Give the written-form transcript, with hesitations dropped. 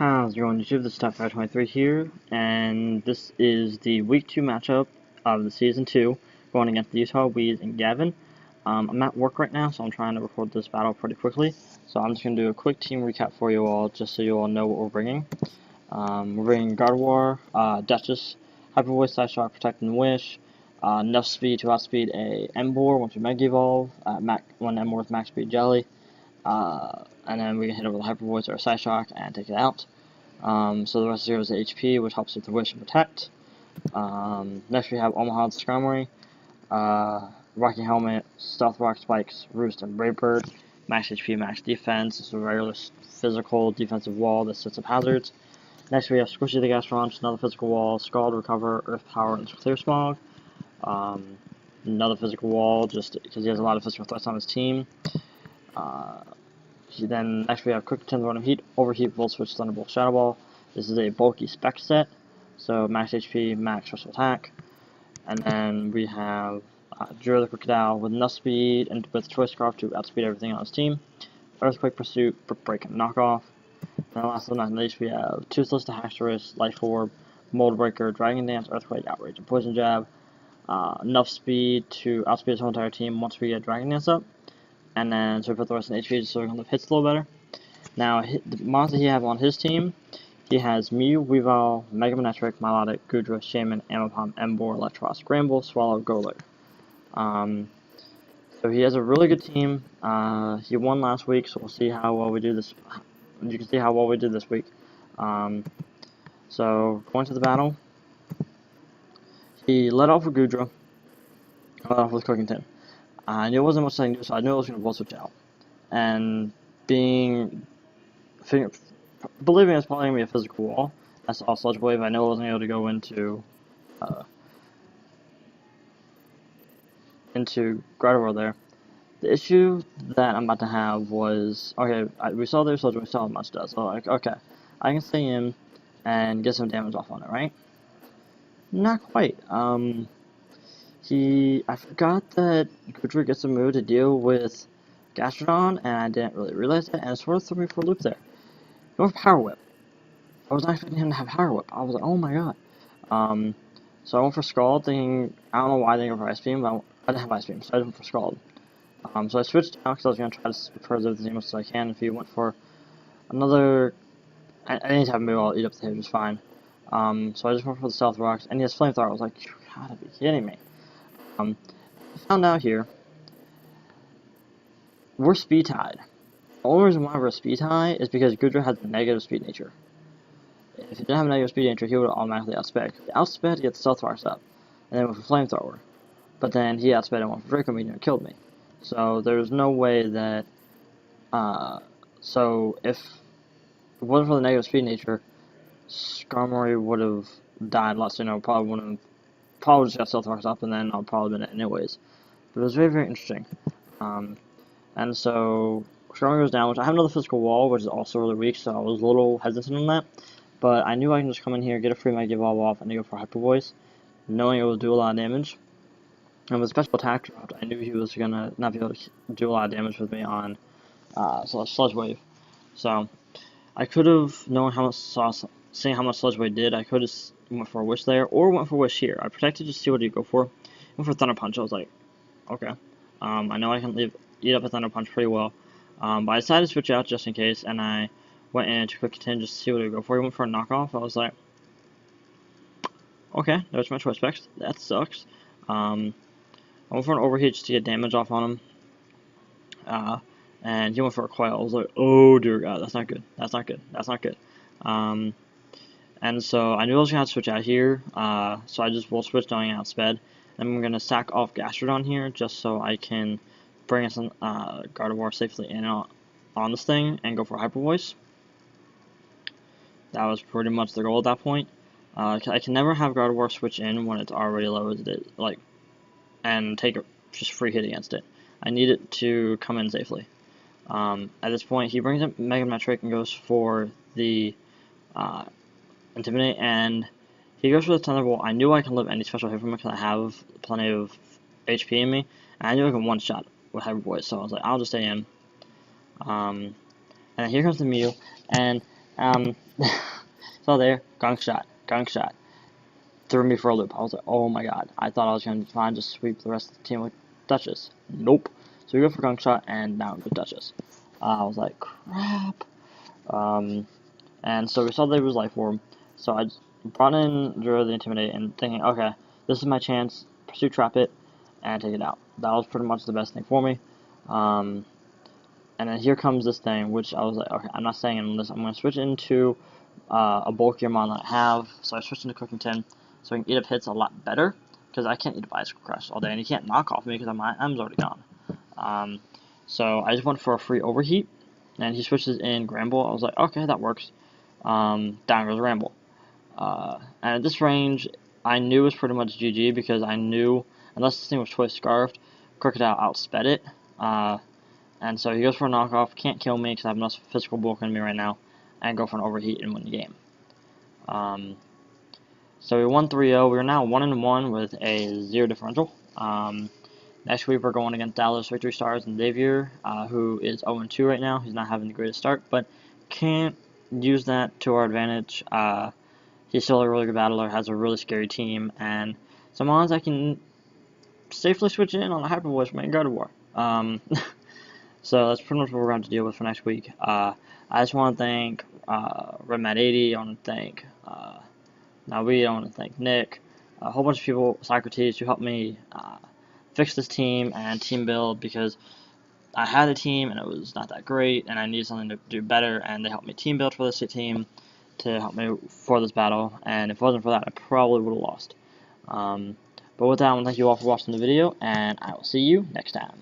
How's it going, YouTube? This is Top523 here, and this is the Week 2 matchup of the Season 2, going against the Utah Weez and Gavin. I'm at work right now, so I'm trying to record this battle pretty quickly. So I'm just going to do a quick team recap for you all, just so you all know what we're bringing. We're bringing Gardevoir, Duchess, Hyper Voice, Side Shock, Protect and Wish, enough speed to outspeed a Emboar once we Mega Evolve, one Emboar with max speed Jelly. And then we can hit it with a Hyper Voice or a Side Shock and take it out. So the rest of is HP, which helps with the Wish and Protect. Next we have Omaha's Skarmory, Rocky Helmet, Stealth Rock Spikes, Roost, and Brave Bird. Max HP, max defense. This is a regular physical defensive wall that sets up hazards. Next we have Squishy the Gastron, another physical wall, Scald, Recover, Earth Power, and Clear Smog. Another physical wall, just because he has a lot of physical threats on his team. Then next we have Quick 10 Run of Heat, Overheat, Volt Switch, Thunderbolt, Shadow Ball. This is a bulky spec set, so max HP, max special attack. And then we have Drew the Crocodile with enough speed and with Choice Scarf to outspeed everything on his team. Earthquake Pursuit, Brick Break, and Knockoff. And last but not least, we have Toothless to Haxorus, Life Orb, Mold Breaker, Dragon Dance, Earthquake, Outrage, and Poison Jab. Enough speed to outspeed his whole entire team once we get Dragon Dance up. And then so we put the rest in HP so we can lift hits a little better. Now, the monster he has on his team, he has Mew, Weavile, Mega Manectric, Milotic, Goodra, Shaman, Amapom, Emboar, Electros, Gramble, Swallow, Golett. So he has a really good team. He won last week, so we'll see how well we do this. You can see how well we did this week. So going to the battle, he led off with Goodra, led off with Cooking Tin. I knew it wasn't much I can do, so I knew I was going to Volt Switch out. And believing it's probably going to be a physical wall, I saw Sludge Wave. I know I wasn't able to go into Gardevoir there. The issue that I'm about to have was, okay, we saw their Sludge Wave, we saw how much it does. So, like, okay, I can stay in and get some damage off on it, right? Not quite. I forgot that Goodra gets a move to deal with Gastrodon, and I didn't really realize it, and it sort of threw me for a loop there. He went for Power Whip. I was not expecting him to have Power Whip. I was like, oh my god. So I went for Scald, thinking, I don't know why I didn't go for Ice Beam, but I didn't have Ice Beam, so I went for Scald. So I switched out because I was going to try to preserve the team as much as I can. If he went for another, I didn't have a move, I'll eat up the hit just fine. So I just went for the Stealth Rocks, and he has Flamethrower. I was like, you gotta be kidding me. I found out here, we're speed tied. The only reason why we're speed tie is because Goodra has a negative speed nature. If he didn't have a negative speed nature, he would automatically outsped. If he outsped, he gets the Stealth Rocks up, and then went for Flamethrower. But then he outsped and went for Draco Meteor and killed me. So there's no way that, so if it wasn't for the negative speed nature, Skarmory would have died a lot sooner. Probably just got Stealth Rocks up, and then I'll probably been it anyways. But it was very, very interesting. And so Skarmory goes down, which I have another physical wall, which is also really weak, so I was a little hesitant on that. But I knew I can just come in here, get a free Mega Evolve off, and then go for Hyper Voice, knowing it would do a lot of damage. And with special attack dropped, I knew he was gonna not be able to do a lot of damage with me on Sludge Wave. So I could have known how much seeing how much Sludge Wave did. I could have went for a Wish there, or went for Wish here. I protected just to see what he'd go for. Went for Thunder Punch. I was like, okay, I know I can eat up a Thunder Punch pretty well. But I decided to switch out just in case, and I went into Quick 10 just to see what he'd go for. He went for a Knockoff. I was like, okay, there's my choice specs. That sucks. I went for an Overheat just to get damage off on him. And he went for a Coil. I was like, oh dear god, that's not good. That's not good. That's not good. And so I knew I was going to have to switch out here. So I just will switch knowing outsped. And I'm going to sack off Gastrodon here just so I can bring us Gardevoir safely in on this thing and go for Hyper Voice. That was pretty much the goal at that point. I can never have Gardevoir switch in when it's already low as it is, and take a just free hit against it. I need it to come in safely. At this point, he brings up Mega Manectric and goes for the Intimidate, and he goes for the Thunderbolt. I knew I can live any special hit from him because I have plenty of HP in me, and I knew I can one-shot with Hyper Voice, so I was like, I'll just stay in. And here comes the Mew, and So there, gunk shot. Threw me for a loop. I was like, oh my god. I thought I was going to find just sweep the rest of the team with Duchess. Nope. So we go for gunk shot, and now we go Duchess. I was like, crap. And so we saw there was life orb. So I brought in Drew the Intimidate and thinking, okay, this is my chance. Pursue Trap it and take it out. That was pretty much the best thing for me. And then here comes this thing, which I was like, okay, I'm not staying in this. I'm going to switch into a bulkier mon that I have. So I switched into Cookington so I can eat up hits a lot better, because I can't eat up Ice Crush all day, and he can't knock off me because my M's already gone. So I just went for a free overheat, and he switches in Gramble. I was like, okay, that works. Down goes Ramble. And at this range, I knew it was pretty much GG, because I knew, unless this thing was twice scarfed, Crocodile outsped it. And so he goes for a knockoff, can't kill me because I have enough physical bulk in me right now, and go for an overheat and win the game. So we won 3-0. We're now 1-1 with a 0 differential. Next week we're going against Dallas Victory Stars and Xavier, who is 0-2 right now. He's not having the greatest start, but can't use that to our advantage. He's still a really good battler, has a really scary team, and some mons I can safely switch in on a Hyper Voice main God of War. So that's pretty much what we're going to deal with for next week. I just want to thank Redmat80. I want to thank Nawi. I want to thank Nick. A whole bunch of people, Socrates, who helped me fix this team and team build, because I had a team and it was not that great, and I needed something to do better, and they helped me team build for this team to help me for this battle, and if it wasn't for that, I probably would have lost. But with that, I want to thank you all for watching the video, and I will see you next time.